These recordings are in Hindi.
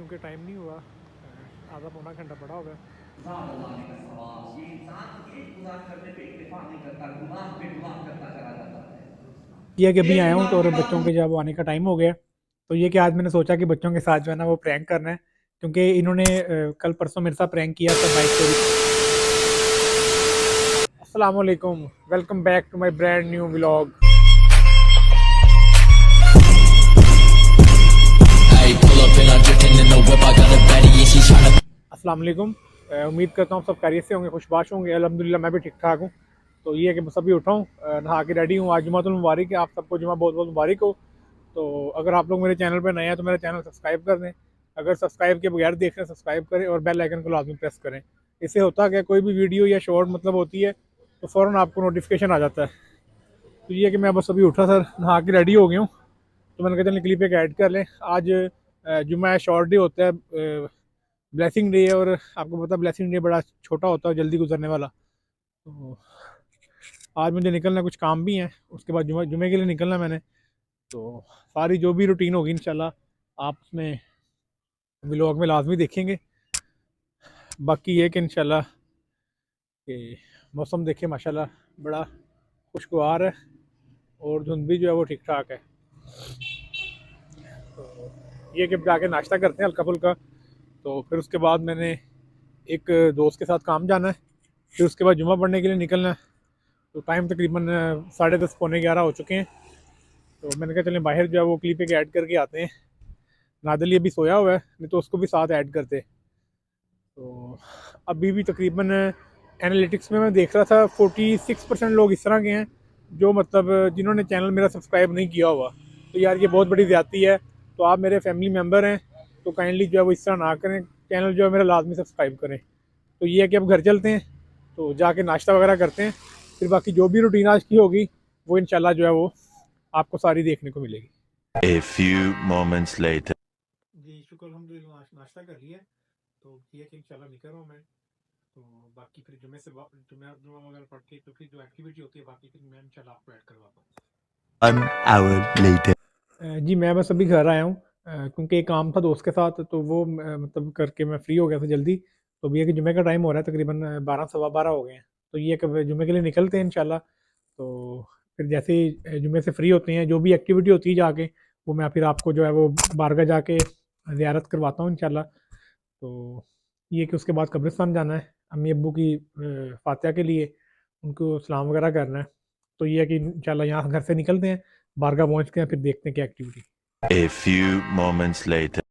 क्योंकि टाइम नहीं हुआ, आधा पौना घंटा पड़ा हुआ है। इंसान बनाने का सवाल, ये इंसान एक गुनाह करने पे इक्तिफा नहीं करता, गुनाह पे गुनाह करता चला जाता है। ये कि अभी एक आया हूँ तो गुनाह और के बच्चों बाद के जब आने का टाइम हो गया, तो ये कि आज मैंने सोचा कि बच्चों के साथ जो है ना वो प्रैंक करना है, क्योंकि इन्होंने कल परसों मेरे साथ प्रैंक किया था बाइक चोरी। अस्सलाम वालेकुम, welcome back to my brand new vlog. अस्सलाम वालेकुम। उम्मीद करता हूँ सब खैरियत से होंगे, खुशबाश होंगे। अल्हम्दुलिल्लाह मैं भी ठीक ठाक हूँ। तो ये है कि बस अभी उठा हूँ, नहा के रेडी हूँ। आज जुमातुल मुबारक है, आप सबको जुमा बहुत बहुत मुबारक हो। तो अगर आप लोग मेरे चैनल पर नए हैं तो मेरा चैनल सब्सक्राइब कर दें। अगर सब्सक्राइब के बगैर देख रहे हैं सब्सक्राइब करें और बेल आइकन को लाजमी प्रेस करें। इससे होता है कि कोई भी वीडियो या शॉर्ट मतलब होती है तो फ़ौरन आपको नोटिफिकेशन आ जाता है। तो ये है कि मैं बस अभी उठा सर, नहा के रेडी हो गया हूँ। तो मैंने कहा चलिए क्लिप एक ऐड कर लें। आज जुम्मा है, शॉर्ट डे होता है, ब्लेसिंग डे है। और आपको पता है ब्लेसिंग डे बड़ा छोटा होता है, जल्दी गुजरने वाला। तो आज मुझे निकलना, कुछ काम भी है, उसके बाद जुम्मे जुम्मे के लिए निकलना मैंने। तो सारी जो भी रूटीन होगी इंशाल्लाह आप उसमें व्लॉग में लाजमी देखेंगे। बाकी ये कि इंशाल्लाह कि मौसम देखे माशाल्लाह बड़ा खुशगवार है और धुंध भी जो है वो ठीक ठाक है। तो ये कि जाके नाश्ता करते हैं हल्का फुल्का। तो फिर उसके बाद मैंने एक दोस्त के साथ काम जाना है, फिर उसके बाद जुम्मा पढ़ने के लिए निकलना है। तो टाइम तकरीबन 10:30 पौने 11 हो चुके हैं। तो मैंने कहा चलें बाहर जो है वो क्लिप एक ऐड करके आते हैं। नादली अभी सोया हुआ है, नहीं तो उसको भी साथ ऐड करते। तो अभी भी तकरीबन एनालिटिक्स में मैं देख रहा था 46% लोग इस तरह के हैं जो मतलब जिन्होंने चैनल मेरा सब्सक्राइब नहीं किया हुआ। तो यार ये बहुत बड़ी ज़्यादती है। तो आप मेरे फैमिली मेम्बर हैं तो काइंडली जो है वो इस तरह ना करें, चैनल जो है मेरा लाजमी सब्सक्राइब करें। तो ये है कि अब घर चलते हैं, तो जाके नाश्ता वगैरह करते हैं। फिर बाकी जो भी रूटीन आज की होगी वो इंशाल्लाह जो है वो आपको सारी देखने को मिलेगी। A few moments later. जी शुक्र अल्हम्दुलिल्लाह, नाश्ता कर लिया। तो ये कि इंशाल्लाह निकल रहा हूँ मैं। तो बाकी फिर जुमे से जुमा वगैरह पढ़ के तो फिर जो एक्टिविटी होती है बाकी फिर मैं इंशाल्लाह आपको ऐड करवाता हूँ। 1 hour later. जी मैं बस अभी घर आया हूँ, क्योंकि एक काम था दोस्त के साथ, तो वो मतलब करके मैं फ्री हो गया था जल्दी। तो अभी है कि जुमे का टाइम हो रहा है, तकरीबन 12 सवा 12 हो गए हैं। तो ये कि जुमे के लिए निकलते हैं इंशाल्लाह। तो फिर जैसे ही जुमे से फ्री होते हैं, जो भी एक्टिविटी होती है जाके वो मैं फिर आपको जो है वो बारगाह जाके ज़ियारत करवाता हूँ इंशाल्लाह। तो ये कि उसके बाद कब्रिस्तान जाना है अम्मी अब्बू की फातिहा के लिए, उनको सलाम वगैरह करना है। तो ये है कि इंशाल्लाह यहाँ घर से निकलते हैं, बारगाह पहुँचते हैं, फिर देखते हैं क्या activity. A few moments later.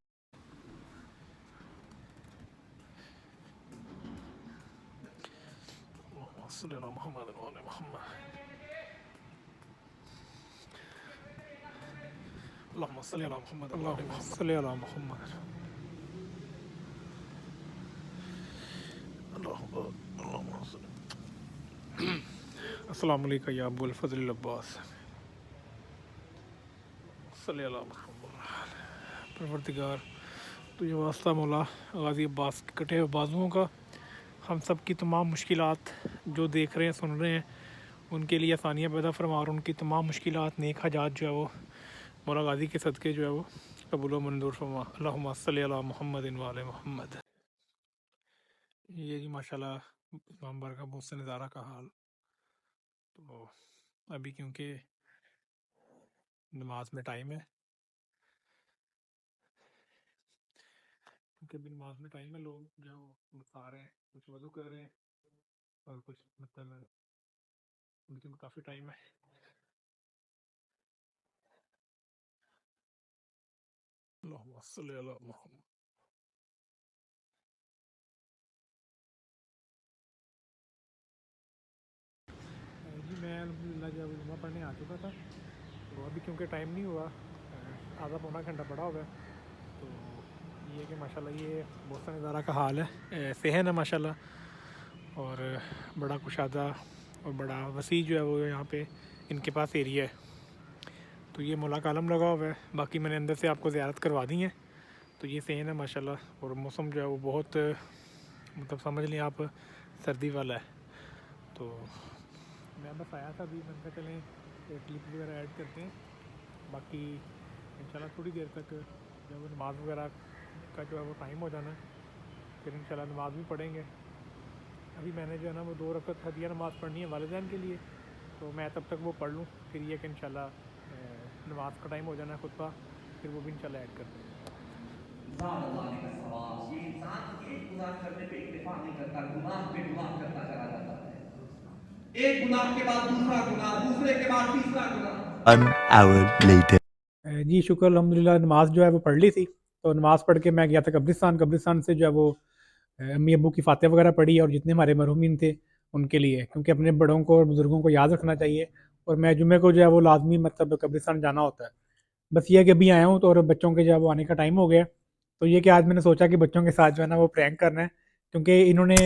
अस्सलाम वालेकुम या अबुल फजल अब्बास। सल्ली अला मुहम्मद। परवरदिगार तुझे वास्ता मौला गाज़ी अब्बास के कटे हुए बाजुओं का, हम सब की तमाम मुश्किलात जो देख रहे हैं सुन रहे हैं उनके लिए आसानियाँ पैदा फरमा, और उनकी तमाम मुश्किलात नेक हजात जो है वो मौला गाज़ी के सदक़े जो है वो कबूल व मंजूर फरमा। अल्लाहुम्मा सल्ली अला मुहम्मदिन व आले मुहम्मद। ये जी माशाल्लाह इमाम बारगाह मोहसिन ज़ारा का हाल। तो अभी क्योंकि नमाज में टाइम है, क्योंकि अभी नमाज में टाइम है, लोग जो है वो खा रहे हैं, कुछ वज़ू कर रहे हैं और कुछ मतलब उनके में काफ़ी टाइम है। अल्लाहुम्मा सल्ली अला मुहम्मद। जी मैं अल्हम्दुलिल्लाह जो है वो जुमा पढ़ने आ चुका था। तो अभी क्योंकि टाइम नहीं हुआ, आधा पौना घंटा पड़ा हुआ है। तो ये कि माशाल्लाह ये मौसम नज़ारा का हाल है, सेहन है माशाल्लाह, और बड़ा कुशादा और बड़ा वसी जो है वो यहाँ पे इनके पास एरिया है। तो ये मौला का आलम लगा हुआ है, बाकी मैंने अंदर से आपको ज़ियारत करवा दी है। तो ये सेहन है माशाल्लाह, और मौसम जो है वो बहुत मतलब समझ लें आप सर्दी वाला है। तो मैं बस आया था अभी, मैंने कहा चलें क्लिप वगैरह ऐड करते हैं। बाकी इंशाल्लाह थोड़ी देर तक जब नमाज वगैरह का जो है वो टाइम हो जाना है, फिर इंशाल्लाह नमाज़ भी पढ़ेंगे। अभी मैंने जो है ना वो 2 रकअत हदिया नमाज़ पढ़नी है वालिदैन के लिए, तो मैं तब तक वो पढ़ लूँ, फिर ये कि इंशाल्लाह नमाज़ का टाइम हो जाना है खुतबा, फिर वो भी इंशाल्लाह ऐड कर देंगे। ज़ात अल्लाह का सवाब, ये इंसान एक गुनाह करने पे इत्तेफाक नहीं करता, गुनाह पे गुनाह करता चला जाता है। एक गुनाह के बाद दूसरा गुनाह, दूसरे के बाद तीसरा गुनाह। 1 hour later. जी शुक्र अल्हम्दुलिल्लाह, नमाज़ जो है वो पढ़ ली थी। तो नमाज़ पढ़ के मैं गया था कब्रिस्तान। कब्रिस्तान से जो है वो अम्मी अब्बू की फ़ातिहा वगैरह पढ़ी और जितने हमारे मरहूमीन थे उनके लिए, क्योंकि अपने बड़ों को और बुज़ुर्गों को याद रखना चाहिए। और मैं जुम्मे को जो है वो लाज़मी मतलब कब्रिस्तान जाना होता है। बस ये है कि अभी आया हूँ तो, और बच्चों के जो है वो आने का टाइम हो गया। तो ये कि आज मैंने सोचा कि बच्चों के साथ जो है ना वो प्रैंक करना है, क्योंकि इन्होंने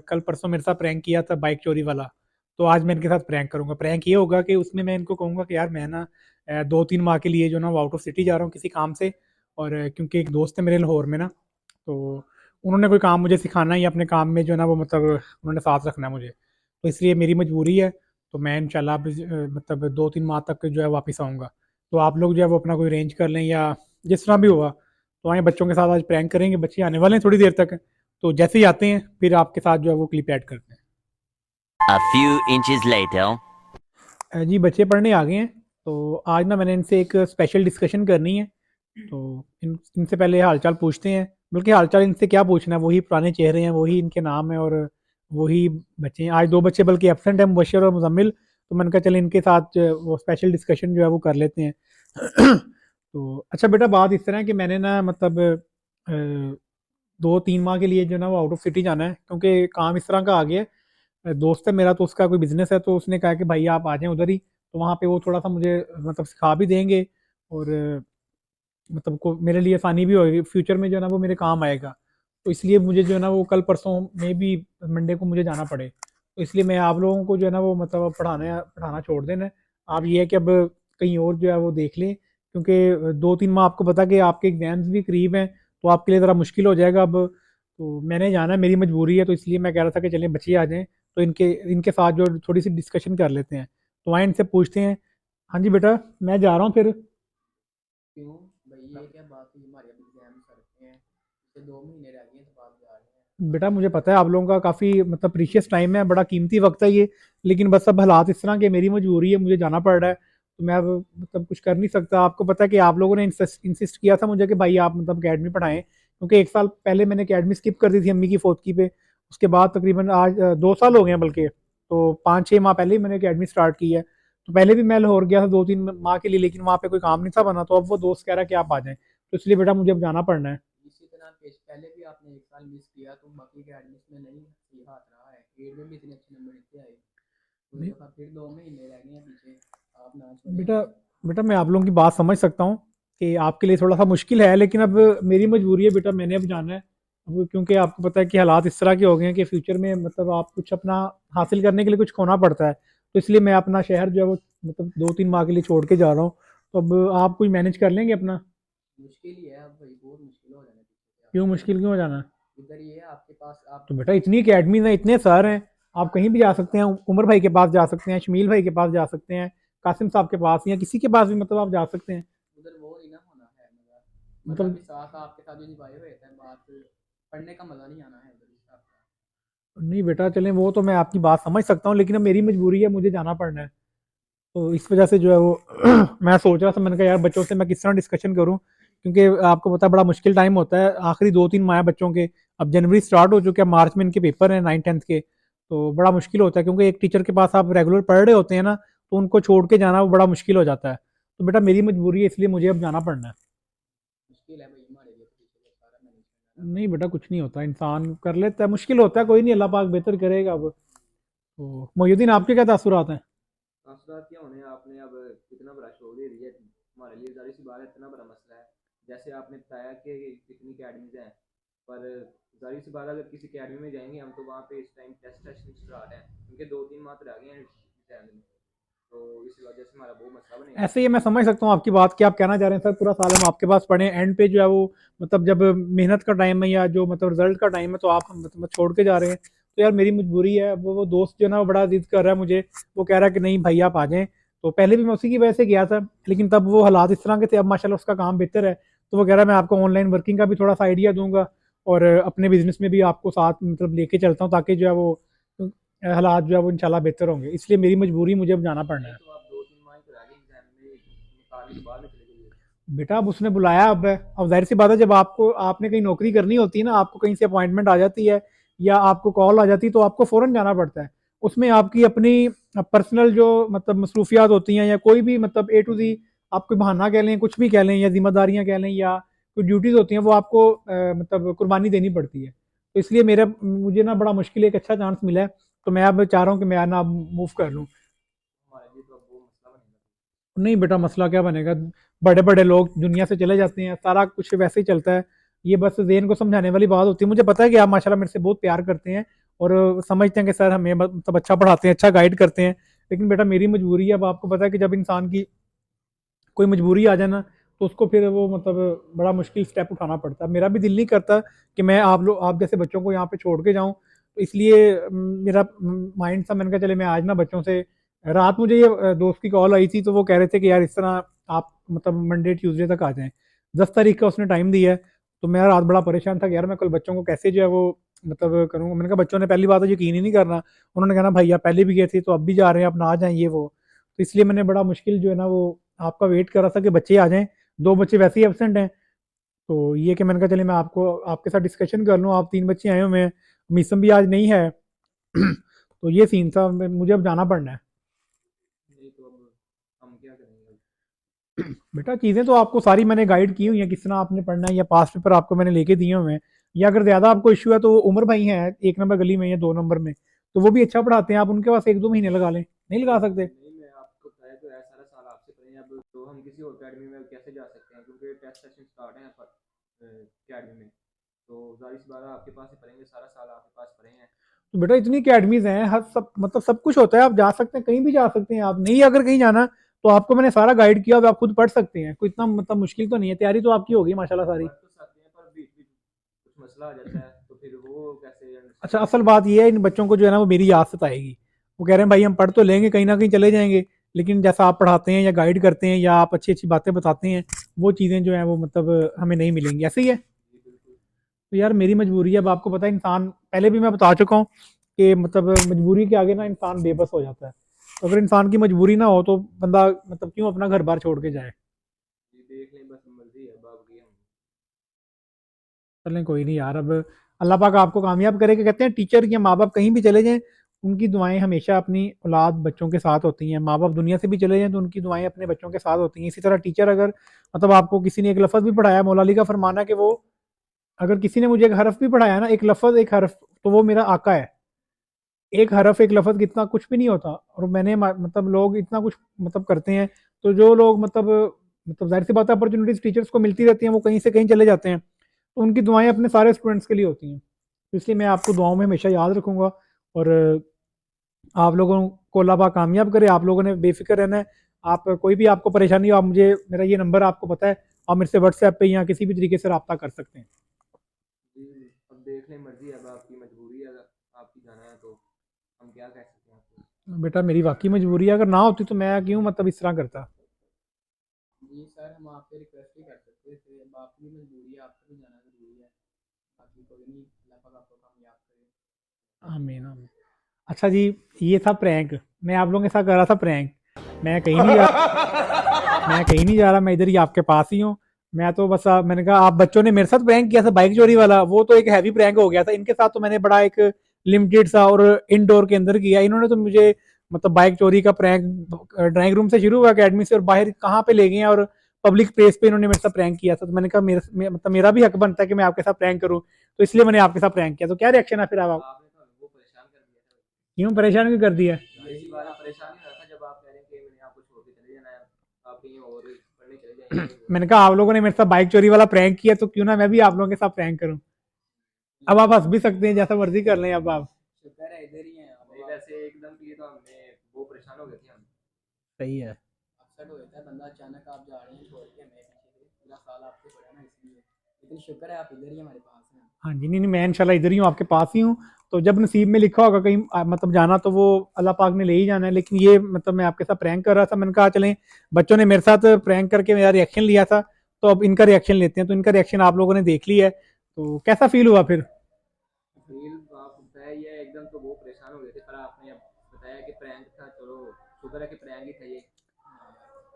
कल परसों मेरे साथ प्रैंक किया था बाइक चोरी वाला। तो आज मैं इनके साथ प्रैंक करूँगा। प्रैंक ये होगा कि उसमें मैं इनको कहूँगा कि यार मैं ना 2-3 माह के लिए जो ना वो आउट ऑफ सिटी जा रहा हूँ किसी काम से। और क्योंकि एक दोस्त है मेरे लाहौर में ना, तो उन्होंने कोई काम मुझे सिखाना है या अपने काम में जो है ना वो मतलब उन्होंने साथ रखना है मुझे। तो इसलिए मेरी मजबूरी है। तो मैं इंशाल्लाह मतलब 2-3 माह तक जो है वापस आऊँगा। तो आप लोग जो है वो अपना कोई अरेंज कर लें या जिस तरह भी होगा। तो आए बच्चों के साथ आज प्रैंक करेंगे। बच्चे आने वाले हैं थोड़ी देर तक, तो जैसे ही आते हैं फिर आपके साथ जो है वो क्लिप ऐड करते हैं। A few inches later. जी बच्चे पढ़ने आ गए हैं। तो आज ना मैंने इनसे एक स्पेशल डिस्कशन करनी है। तो इनसे पहले हालचाल पूछते हैं। बल्कि हालचाल इनसे क्या पूछना है, वही पुराने चेहरे हैं, वही इनके नाम है और वही बच्चे हैं। आज 2 बच्चे बल्कि एब्सेंट हैं, मुबश्शिर और मुज़म्मिल। तो मैंने कहा चल इनके साथ वो स्पेशल डिस्कशन जो है वो कर लेते हैं। तो अच्छा बेटा, बात इस तरह है कि मैंने ना मतलब 2-3 माह के लिए जो है ना वो आउट ऑफ सिटी जाना है, क्योंकि काम इस तरह का आ गया है। दोस्त है मेरा, तो उसका कोई बिजनेस है, तो उसने कहा कि भाई आप आ जाएं उधर ही। तो वहाँ पे वो थोड़ा सा मुझे मतलब सिखा भी देंगे और मतलब को मेरे लिए आसानी भी होगी, फ्यूचर में जो है ना वो मेरे काम आएगा। तो इसलिए मुझे जो है ना वो कल परसों में भी मंडे को मुझे जाना पड़े। तो इसलिए मैं आप लोगों को जो है ना वो मतलब पढ़ाना पढ़ाना छोड़ देना है। आप ये है कि अब कहीं और जो है वो देख लें, क्योंकि 2-3 माह आपको पता कि आपके एग्जाम्स भी करीब हैं, तो आपके लिए ज़रा मुश्किल हो जाएगा अब। तो मैंने जाना है, मेरी मजबूरी है। तो इसलिए मैं कह रहा था कि चलिए बच्चे आ जाएँ, तो इनके इनके साथ जो थोड़ी सी डिस्कशन कर लेते हैं। तो आए इनसे पूछते हैं। हाँ जी बेटा, मैं जा रहा हूँ फिर। क्यों भाई, ये क्या बात हुई? हमारे अभी एग्जाम सर पे हैं, इससे 2 महीने रह गए हैं तो आप जा रहे हैं। बेटा मुझे पता है आप लोगों का काफ़ी मतलब प्रीशियस टाइम है, बड़ा कीमती वक्त है ये। लेकिन बस अब हालात इस तरह के, मेरी मजबूरी है, मुझे जाना पड़ रहा है। तो मैं अब मतलब कुछ कर नहीं सकता। आपको पता है कि आप लोगों ने इंसिस्ट किया था मुझे कि भाई आप मतलब अकेडमी पढ़ाएं, क्योंकि 1 साल पहले मैंने अकेडमी स्किप कर दी थी अम्मी की फौतगी पे। उसके बाद तकरीबन आज 2 साल हो गए हैं बल्कि। तो 5-6 माह पहले ही मैंने अकेडमी स्टार्ट की है। तो पहले भी मैं लाहौर गया था 2-3 माह के लिए, लेकिन वहाँ पे कोई काम नहीं था बना। तो अब वो दोस्त कह रहा है कि आप आ जाएं, तो इसलिए बेटा मुझे अब जाना पड़ना है। इसी तरह पहले भी आपने 1 साल मिस किया तो बाकी अकेडमिक्स में नहीं सही हाथ रहा है, ग्रेड में भी इतने अच्छे नंबर नहीं आए। तो नहीं दफा फिर 2 महीने रह गए हैं पीछे, आप ना छोड़ें बेटा, हमें। बेटा मैं आप लोगों की बात समझ सकता हूँ कि आपके लिए थोड़ा सा मुश्किल है, लेकिन अब मेरी मजबूरी है बेटा, मैंने अब जाना है। अब क्योंकि आपको पता है कि हालात इस तरह के हो गए हैं कि फ्यूचर में मतलब आप कुछ अपना हासिल करने के लिए कुछ खोना पड़ता है। तो इसलिए मैं अपना शहर जो है वो मतलब 2-3 माह के लिए छोड़ के जा रहा हूँ। तो अब आप कुछ मैनेज कर लेंगे अपना? मुश्किल ही है अब भाई, बहुत मुश्किल हो जाना पीछे से क्यों आपके। मुश्किल क्यों हो जाना है? इधर ये है आपके पास, आप तो बेटा इतनी अकेडमीज हैं, इतने सर हैं, आप कहीं भी जा सकते हैं। उमर भाई के पास जा सकते हैं, शमील भाई के पास जा सकते हैं, कासिम साहब के पास, या किसी के पास भी मतलब आप जा सकते हैं। उधर वो नहीं ना होना है मजा। मजा मतलब भी साथ आपके साथ जो निभाए हुए थे बात, पढ़ने का मजा नहीं आना है उधर इस आपका। नहीं बेटा चलें, वो तो मैं आपकी बात समझ सकता हूँ, लेकिन अब मेरी मजबूरी है, मुझे जाना पड़ना है। तो इस वजह से जो है वो मैं सोच रहा था, मैंने कहा यार बच्चों से मैं किस तरह डिस्कशन करूँ, क्योंकि आपको पता है बड़ा मुश्किल टाइम होता है, आखिरी 2-3 माह बच्चों के। अब जनवरी स्टार्ट हो चुके हैं, मार्च में इनके पेपर हैं 9th-10th के। तो बड़ा मुश्किल होता है, क्योंकि एक टीचर के पास आप रेगुलर पढ़ रहे होते हैं ना, तो उनको छोड़ के जाना वो बड़ा मुश्किल हो जाता है। तो बेटा मेरी मजबूरी है, इसलिए मुझे अब जाना पड़ना है। मुश्किल है भाई हमारे लिए तो पीछे से सारा मैनेज करना। नहीं बेटा कुछ नहीं होता, इंसान कर लेता है, मुश्किल होता है, कोई नहीं, अल्लाह पाक बेहतर करेगा अब। तो मोहिउद्दीन आपके क्या तासुरात हैं? असरात क्या होने, आपने अब इतना बड़ा शो दे दिया हमारे लिए, जाहिर सी बात है इतना बड़ा मसला है। जैसे आपने बताया कि कितनी अकेडमीज हैं, पर जाहिर सी बात है अगर किसी अकेडमी में जाएंगे हम तो वहाँ पे इस टाइम टेस्ट स्टार्ट है, क्योंकि 2-3 माह तो रह गए हैं एग्जाम में। तो इस वजह से हमारा बहुत मसला बनेगा। ऐसे ही मैं समझ सकता हूँ आपकी बात कि आप कहना चाह रहे हैं सर पूरा साल हम आपके पास पढ़े, एंड पे जो है वो मतलब जब मेहनत का टाइम है या जो मतलब रिजल्ट का टाइम है तो आप मतलब छोड़ के जा रहे हैं। तो यार मेरी मजबूरी है। वो दोस्त जो है ना वो बड़ा जिद कर रहा है मुझे, वो कह रहा है कि नहीं भाई आप आ जाएं। तो पहले भी मैं उसी की वजह से गया था, लेकिन तब वो हालात इस तरह के थे, अब माशाल्लाह उसका काम बेहतर है। तो वो कह रहा है मैं आपको ऑनलाइन वर्किंग का भी थोड़ा सा आइडिया दूंगा और अपने बिजनेस में भी आपको साथ मतलब लेके चलता हूँ, ताकि जो है वो हालात जो है वो इंशाल्लाह बेहतर होंगे। इसलिए मेरी मजबूरी, मुझे अब जाना पड़ना नहीं है। तो आप 2-3 माह ही तो रह गए एग्जाम में, निकाल के बाद में चले जाइए। बेटा अब उसने बुलाया, अब जाहिर सी बात है, जब आपको आपने कहीं नौकरी करनी होती है ना, आपको कहीं से अपॉइंटमेंट आ जाती है या आपको कॉल आ जाती है, तो आपको फ़ौरन जाना पड़ता है। उसमें आपकी अपनी पर्सनल जो मतलब मसरूफियात होती हैं, या कोई भी मतलब ए टू जी आप कोई बहाना कह लें, कुछ भी कह लें, या जिम्मेदारियां कह लें, या कोई ड्यूटीज़ होती हैं, वो आपको मतलब कुर्बानी देनी पड़ती है। तो इसलिए मेरा मुझे ना बड़ा मुश्किल एक अच्छा चांस मिला है, तो मैं अब चाह रहा हूँ कि मैं ना मूव कर लूँ। हमारे लिए तो अब वो मसला बनेगा। नहीं बेटा, मसला क्या बनेगा, बड़े बड़े लोग दुनिया से चले जाते हैं, सारा कुछ वैसे ही चलता है। ये बस ज़ेन को समझाने वाली बात होती है। मुझे पता है कि आप माशाल्लाह मेरे से बहुत प्यार करते हैं और समझते हैं कि सर हमें मतलब अच्छा पढ़ाते हैं, अच्छा गाइड करते हैं। लेकिन बेटा मेरी मजबूरी है, अब आपको पता है कि जब इंसान की कोई मजबूरी आ जाए ना, तो उसको फिर वो मतलब बड़ा मुश्किल स्टेप उठाना पड़ता है। मेरा भी दिल नहीं करता कि मैं आप जैसे बच्चों को यहाँ पे छोड़ के जाऊँ, तो इसलिए मेरा माइंड था, मैंने कहा चले मैं आज ना बच्चों से, रात मुझे ये दोस्त की कॉल आई थी, तो वो कह रहे थे कि यार इस तरह आप मतलब मंडे ट्यूसडे तक आ जाएं। 10 तारीख का उसने टाइम दिया है। तो मैं रात बड़ा परेशान था कि यार मैं कल बच्चों को कैसे जो है वो मतलब करूँगा। मैंने कहा बच्चों ने पहली बात तो यकीन ही नहीं करना, उन्होंने कहना भाई आप पहले भी गए थे तो अब भी जा रहे हैं, अब ना आ जाएं ये वो। तो इसलिए मैंने बड़ा मुश्किल जो है ना वो आपका वेट कर रहा था कि बच्चे आ जाएं। 2 बच्चे वैसे ही एबसेंट हैं, तो ये कि मैंने कहा चलिए मैं आपको आपके साथ डिस्कशन कर लूँ। आप 3 बच्चे आए हुए हैं, मीसम भी आज नहीं है। तो ये सीन था, मुझे अब जाना पड़ना है। नहीं तो अब हम क्या करेंगे अब? बेटा चीज़ें तो आपको सारी मैंने गाइड की हुई हैं, किस तरह आपने पढ़ना है, या पास पेपर आपको मैंने लेके दिए हुए हैं। या अगर ज़्यादा आपको इशू है तो वो उमर भाई हैं 1 नंबर गली में या 2 नंबर में, तो वो भी अच्छा पढ़ाते हैं। आप उनके पास 1-2 महीने लगा लें, नहीं लगा सकते? नहीं मैं आपको बताया तो है, सारा साल आपसे पढ़े हैं, अब तो हम किसी और अकेडमी में कैसे जा सकते हैं, क्योंकि टेस्ट सेशन स्टार्ट है अकेडमी में। तो जाहिर सी बात है आपके पास ही पढ़ेंगे, सारा साल आपके पास पढ़े हैं। तो बेटा इतनी अकेडमीज हैं, हर सब मतलब सब कुछ होता है, आप जा सकते हैं, कहीं भी जा सकते हैं। आप नहीं अगर कहीं जाना, तो आपको मैंने सारा गाइड किया, अब आप खुद पढ़ सकते हैं। कोई इतना मतलब मुश्किल तो नहीं है, तैयारी तो आपकी होगी माशाल्लाह सारी। पढ़ तो सकते हैं पर बीच बीच कुछ मसला आ जाता है, तो फिर वो कैसे अच्छा, अंडरस्टैंड असल करेंगे? बात ये है, इन बच्चों को जो है ना वो मेरी याद सताएगी। वो कह रहे हैं भाई हम पढ़ तो लेंगे, कहीं ना कहीं चले जाएंगे, लेकिन जैसा आप पढ़ाते हैं या गाइड करते हैं या आप अच्छी अच्छी बातें बताते हैं, वो चीज़ें जो है वो मतलब हमें नहीं मिलेंगी। ऐसे ही है। जी बिल्कुल। तो यार मेरी मजबूरी है, अब आपको पता है, इंसान पहले भी मैं बता चुका हूँ कि मतलब मजबूरी के आगे ना इंसान बेबस हो जाता है। तो अगर इंसान की मजबूरी ना हो तो बंदा मतलब क्यों अपना घर बार छोड़ के जाए। जी देख लें, बस मर्जी है बाप की हम। चलें कोई नहीं यार, अब अल्लाह पाक आपको कामयाब करे। कि कहते हैं टीचर या माँ बाप कहीं भी चले जाएं, उनकी दुआएं हमेशा अपनी औलाद बच्चों के साथ होती हैं। माँ बाप दुनिया से भी चले जाएं तो उनकी दुआएं अपने बच्चों के साथ होती हैं। इसी तरह टीचर अगर मतलब आपको किसी ने एक लफ्ज़ भी पढ़ाया, मौला अली का फरमाना है कि वो, अगर किसी ने मुझे एक हरफ भी पढ़ाया ना, एक लफ्ज़ एक हरफ, तो वो मेरा आका है। एक हरफ एक लफ्ज़ कितना कुछ भी नहीं होता, और मैंने मतलब लोग इतना कुछ मतलब करते हैं। तो जो लोग मतलब जाहिर सी बात है, अपॉर्चुनिटीज़ टीचर्स को मिलती रहती हैं, वो कहीं से कहीं चले जाते हैं, तो उनकी दुआएं अपने सारे स्टूडेंट्स के लिए होती हैं। तो इसलिए मैं आपको दुआओं में हमेशा याद रखूंगा। और आप लोगों को अल्लाह पाक कामयाब करे। आप लोगों ने बेफिक्र रहना है। आप कोई भी आपको परेशानी हो, आप मुझे, मेरा ये नंबर आपको पता है, आप मेरे से व्हाट्सएप पे या किसी भी तरीके से रब्ता कर सकते हैं। जी अब देख लें, मर्जी है, अब आपकी मजबूरी है, अगर आपकी जाना है तो हम क्या कह सकते हैं आपको? बेटा मेरी वाकई मजबूरी है, अगर ना होती तो मैं क्यों मतलब इस तरह करता। जी सर, हम आपसे रिक्वेस्ट ही कर सकते थे, अब आपकी भी मजबूरी है, आपको भी जाना ज़रूरी है। बाकी कोई नहीं, अल्लाह पाक आपको कामयाब करे। आमीन आमीन। अच्छा जी, ये था प्रैंक। मैं आप लोगों के साथ कर रहा था प्रैंक। मैं कहीं नहीं जा मैं कहीं नहीं जा रहा, मैं इधर ही आपके पास ही हूँ। मैं तो बस मैंने कहा आप बच्चों ने मेरे साथ प्रैंक किया था बाइक चोरी वाला, वो तो एक हैवी प्रैंक हो गया था। इनके साथ तो मैंने बड़ा एक लिमिटेड सा और इनडोर के अंदर किया। इन्होंने तो मुझे मतलब बाइक चोरी का प्रैंक ड्राइंग रूम से शुरू हुआ, अकेडमी से, और बाहर कहाँ पे ले गए हैं, और पब्लिक प्लेस पे इन्होंने मेरे साथ प्रैंक किया था। तो मैंने कहा मतलब मेरा भी हक बनता है कि मैं आपके साथ प्रैंक करूँ, तो इसलिए मैंने आपके साथ प्रैंक किया। तो क्या रिएक्शन है फिर आप? आपने तो हमको परेशान कर दिया था। क्यों परेशान क्यों कर दिया? जाहिर सी बात है परेशान ही हो रहा था जब आप कह रहे हैं कि मैंने आपको छोड़ के चले जाना है, आप कहीं और पढ़ने चले जाएंगे वो। मैंने कहा आप लोगों ने मेरे साथ बाइक चोरी वाला प्रैंक किया, तो क्यों ना मैं भी आप लोगों के साथ प्रैंक करूं। अब आप हंस भी सकते हैं, जैसा मर्जी कर लें अब आप। शुक्र है इधर ही हैं अब नहीं वैसे एकदम के लिए तो हमने वो परेशान हो गए थे हम। सही है। अपसेट हो जाता है बंदा, अचानक आप जा रहे हैं छोड़ के हमें पीछे से, पूरा साल आपसे पड़ा ना इसलिए। लेकिन शुक्र है आप इधर ही हमारे पास हैं। हाँ जी, नहीं नहीं, मैं इंशाल्लाह इधर ही हूँ, आपके पास ही हूँ। तो जब नसीब में लिखा होगा कहीं मतलब जाना, तो वो अल्लाह पाक ने ले ही जाना है। लेकिन ये मतलब मैं आपके साथ प्रैंक कर रहा था, मैंने कहा चलें, बच्चों ने मेरे साथ प्रैंक करके मेरा रिएक्शन लिया था, तो अब इनका रिएक्शन लेते हैं। तो इनका रिएक्शन आप लोगों ने देख लिया है, तो कैसा फील हुआ फिर? फील आप बताया ये एकदम तो वो परेशान हो गए थे, पर आपने अब बताया कि प्रैंक था, चलो शुक्र है कि प्रैंक ही था ये।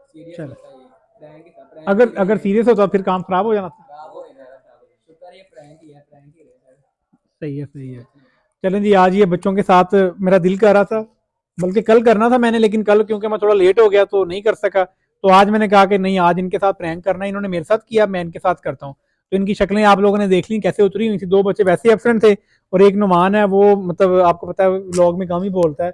सीरियस चल, होता है ये, प्रैंक ही था, प्रैंक अगर अगर सीरियस होता फिर काम खराब हो जाना था। खराब हो जाएगा। शुक्र ये प्रैंक ही है, प्रैंक ही रहे सर। सही है, सही है। चलें जी, आज ये बच्चों के साथ मेरा दिल कर रहा था, बल्कि कल करना था मैंने, लेकिन कल क्योंकि मैं थोड़ा लेट हो गया तो नहीं कर सका। तो आज मैंने कहा कि नहीं, आज इनके साथ प्रैंक करना है, इन्होंने मेरे साथ किया, मैं इनके साथ करता हूँ। तो इनकी शक्लें आप लोगों ने देख ली कैसे उतरी हुई थी। दो बच्चे वैसे ही एब्सेंट थे, और एक नुमान है, वो मतलब आपको पता है व्लॉग में कम ही बोलता है,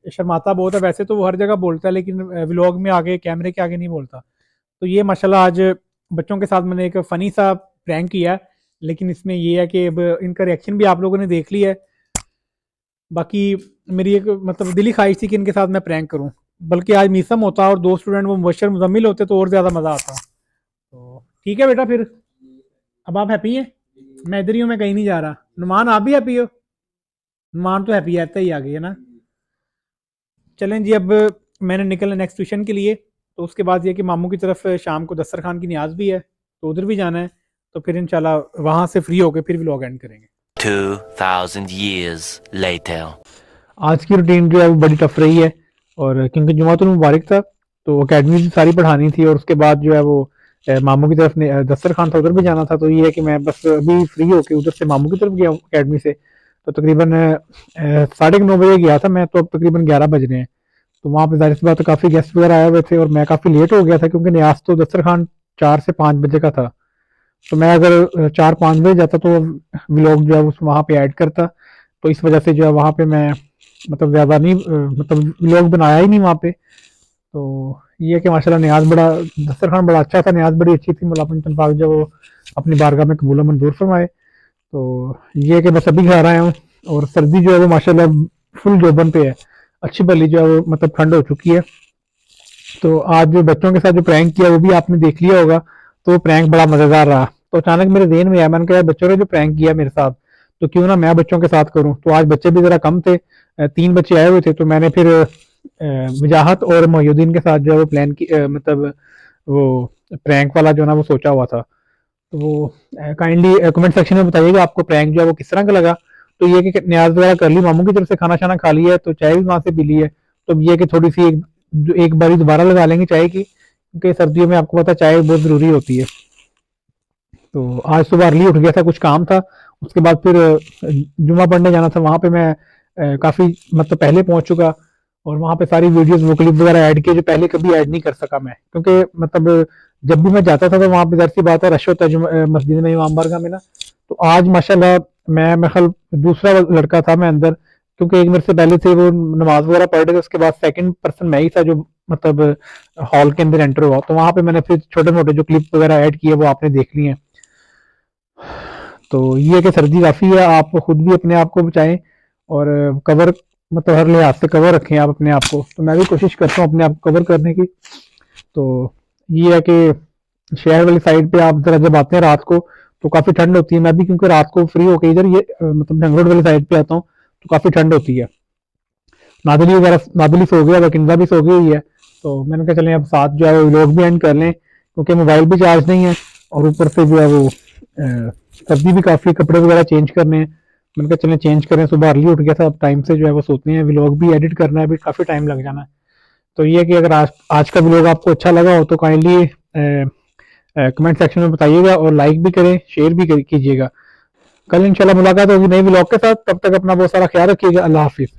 शर्माता बहुत है। वैसे तो वो हर जगह बोलता है, लेकिन व्लॉग में आगे, कैमरे के आगे नहीं बोलता। तो ये माशाल्लाह आज बच्चों के साथ मैंने एक फ़नी सा प्रैंक किया, लेकिन इसमें ये है कि अब इनका रिएक्शन भी आप लोगों ने देख लिया है। बाकी मेरी एक मतलब दिली ख्वाहिश थी कि इनके साथ मैं प्रैंक करूं, बल्कि आज मीसम होता और दो स्टूडेंट वो मुबशर मुजम्मिल होते तो और ज़्यादा मज़ा आता। तो ठीक है बेटा, फिर अब आप हैप्पी हैं? मैं इधर ही हूँ, मैं कहीं नहीं जा रहा। नुमान आप भी हैप्पी हो? नुमान तो हैप्पी रहता ही, आ गई है ना। चलें जी, अब मैंने निकलना नेक्स्ट ट्यूशन के लिए। तो उसके बाद ये कि मामू की तरफ शाम को दस्तरखान खान की न्याज भी है, तो उधर भी जाना है। तो फिर इंशाल्लाह वहाँ से फ्री होकर फिर व्लॉग एंड करेंगे। 2000 years later. आज की रूटीन जो है वो बड़ी टफ रही है, और क्योंकि जुमातुल मुबारक था तो अकेडमी भी सारी पढ़ानी थी, और उसके बाद जो है वो मामू की तरफ दस्तरखान खान था, उधर भी जाना था। तो ये है कि मैं बस अभी फ्री होके उधर से मामू की तरफ गया अकेडमी से। तो तकरीबन 9:30 बजे गया था मैं, तो अब तकरीबन 11 बज रहे हैं। तो वहाँ पे जाहिर सी बात है काफ़ी गेस्ट वगैरह आए हुए थे, और मैं काफ़ी लेट हो गया था क्योंकि न्याज तो दस्तरखान 4 से 5 बजे का था। तो मैं अगर 4-5 बजे जाता तो व्लॉग जो है उस वहाँ पे ऐड करता। तो इस वजह से जो है वहाँ पे मैं मतलब ज़्यादा नहीं मतलब व्लॉग बनाया ही नहीं वहाँ पे। तो ये है कि माशाल्लाह न्याज बड़ा, दस्तरखान बड़ा अच्छा था, न्याज बड़ी अच्छी थी। मौला पंचम पाक जो वो अपनी बारगाह में कबूल मंजूर फरमाए। तो ये है कि बस अभी घर आया हूँ, और सर्दी जो है वो माशाल्लाह फुल जोबन पे है। अच्छी भली जो है वो मतलब ठंड हो चुकी है। तो आज जो बच्चों के साथ जो प्रैंक किया वो भी आपने देख लिया होगा। तो वो प्रैंक बड़ा मजेदार रहा। तो अचानक मेरे ज़हन में आया, मैंने कहा यार बच्चों ने जो प्रैंक किया मेरे साथ, तो क्यों ना मैं बच्चों के साथ करूं। तो आज बच्चे भी जरा कम थे, 3 बच्चे आए हुए थे। तो मैंने फिर वजाहत और मोहुद्दीन के साथ जो है वो प्लान की मतलब वो प्रैंक वाला जो ना वो सोचा हुआ था। तो वो काइंडली कमेंट सेक्शन में बताइएगा आपको प्रैंक जो है वो किस तरह का लगा। तो ये कि न्याज वगैरह कर ली, मामू की तरफ से खाना शाना खा लिया है, तो चाय भी वहां से पी ली है। तो ये कि थोड़ी सी एक बारी दोबारा लगा लेंगे चाय की, क्योंकि सर्दियों में आपको पता है चाय बहुत ज़रूरी होती है। तो आज सुबह अर्ली उठ गया था, कुछ काम था। उसके बाद फिर जुमा पढ़ने जाना था, वहाँ पे मैं काफ़ी मतलब पहले पहुँच चुका, और वहाँ पे सारी वीडियोस वो क्लिप वगैरह ऐड किए जो पहले कभी ऐड नहीं कर सका मैं, क्योंकि मतलब जब भी मैं जाता था तो वहाँ पे ज़ाहिर सी बात है रश होता है मस्जिद में, इमाम बारगाह में ना। तो आज माशाल्लाह मैं ख्याल दूसरा लड़का था मैं अंदर, क्योंकि एक मेरे से पहले थे वो नमाज वगैरह पढ़ रहे थे। उसके बाद सेकंड पर्सन मैं ही था जो मतलब हॉल के अंदर एंटर हुआ। तो वहाँ पे मैंने फिर छोटे मोटे जो क्लिप वगैरह ऐड किए वो आपने देख लिए हैं। तो ये है कि सर्दी काफ़ी है, आप खुद भी अपने आप को बचाएं, और कवर मतलब हर लिहाज से कवर रखें आप अपने आप को। तो मैं भी कोशिश करता हूँ अपने आप को कवर करने की। तो ये है कि शहर वाली साइड पे आप जरा जब आते हैं रात को तो काफ़ी ठंड होती है। मैं भी क्योंकि रात को फ्री होकर इधर ये मतलब जंग रोड वाली साइड पे आता हूँ, तो काफ़ी ठंड होती है। नादली वगैरह, नादली सो गया, वकिंदा भी सो गई हुई है। तो मैंने कहा चलें अब साथ जो है वो लोग भी एंड कर लें, क्योंकि मोबाइल भी चार्ज नहीं है, और ऊपर से जो है वो सर्दी भी काफ़ी, कपड़े वगैरह चेंज करने हैं। मैंने कहा चलें चेंज करें, सुबह अर्ली उठ गया था, अब टाइम से जो है वो सोते हैं, व्लॉग भी एडिट करना है, अभी काफ़ी टाइम लग जाना है। तो ये है कि अगर आज का व्लॉग आपको अच्छा लगा हो तो काइंडली कमेंट सेक्शन में बताइएगा, और लाइक भी करें, शेयर भी कीजिएगा। कल इंशाल्लाह मुलाकात होगी नई व्लॉग के साथ, तब तक अपना बहुत सारा ख्याल रखिएगा। अल्लाह हाफिज़।